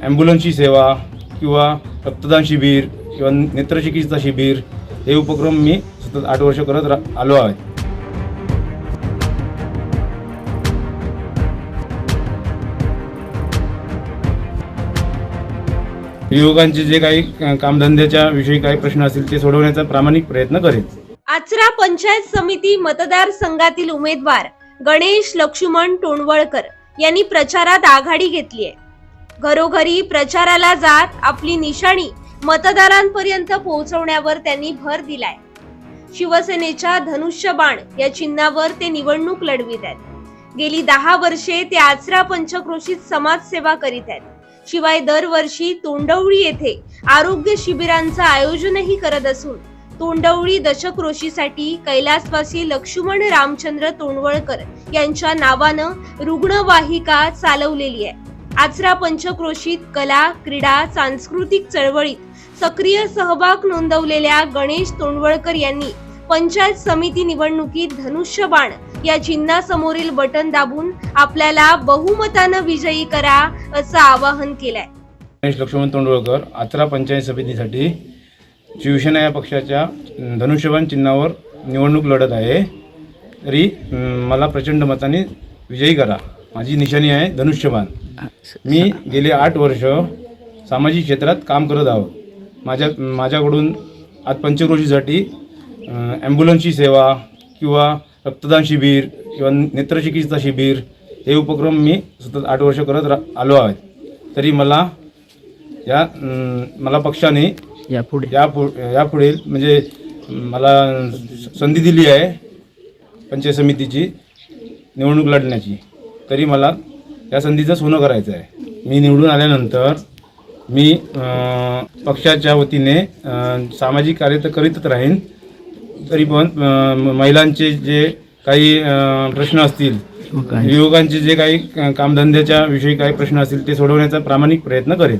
ॲम्ब्युलन्सची सेवा किंवा रक्तदान शिबिर किंवा नेत्रचिकित्सा शिबिर हे उपक्रम मी सतत 8 वर्ष करत आलो आहे. युवकांचे जे काही कामधंद्याच्या विषयी काही प्रश्न असतील ते सोडवण्याचा प्रामाणिक प्रयत्न करेन. आचरा पंचायत समिती मतदारसंघातील उमेदवार गणेश लक्ष्मण तोंडवळकर यांनी प्रचारात आघाडी घेतली आहे. घरोघरी प्रचाराला जात आपली निशाणी मतदारांपर्यंत पोहोचवण्यावर त्यांनी भर दिलाय. शिवसेनेच्या धनुष्यबाण या चिन्हावर ते निवडणूक लढवित आहेत. गेली 10 वर्षे ते आचरा पंचक्रोशीत समाजसेवा करीत आहेत. शिवाय दरवर्षी तोंडवळी येथे आरोग्य शिबिरांचं आयोजनही करत असून तोंडवळी दशक्रोशीसाठी कैलासवासी लक्ष्मण रामचंद्र तोंडवळकर यांच्या नावानं रुग्णवाहिका चालवलेली आहे. आचरा पंचक्रोशीत कला, क्रीडा, सांस्कृतिक चळवळीत सक्रिय सहभाग नोंदवलेल्या गणेश तोंडवळकर यांनी पंचायत समिती निवडणुकीत धनुष्यबाण या चिन्हासमोरील बटन दाबून आपल्याला बहुमतानं विजयी करा असं आवाहन केलंय. गणेश लक्ष्मण तोंडवळकर आचरा पंचायत समितीसाठी शिवसेना या पक्षाच्या धनुष्यबाण चिन्हावर निवडणूक लढत आहे. तरी मला प्रचंड मताने विजयी करा. माझी निशाणी आहे धनुष्यबाण. मी गेले 8 वर्ष सामाजिक क्षेत्रात काम करत आहोत. माझ्याकडून आज पंचक्रोशीसाठी ॲम्ब्युलन्सची सेवा किंवा रक्तदान शिबिर किंवा नेत्रचिकित्सा शिबिर हे उपक्रम मी सतत 8 वर्ष करत आलो आहे. तरी मला पक्षाने यापुढे म्हणजे मला संधी दिली आहे पंचायत समितीची निवडणूक लढण्याची. तरी मला या संधीचं सोनं करायचं आहे. मी निवडून आल्यानंतर मी पक्षाच्या वतीने सामाजिक कार्य तर करीतच राहीन. तरी पण महिलांचे जे काही प्रश्न असतील, युवकांचे जे काही कामधंद्याच्या विषयी काही प्रश्न असतील ते सोडवण्याचा प्रामाणिक प्रयत्न करेन.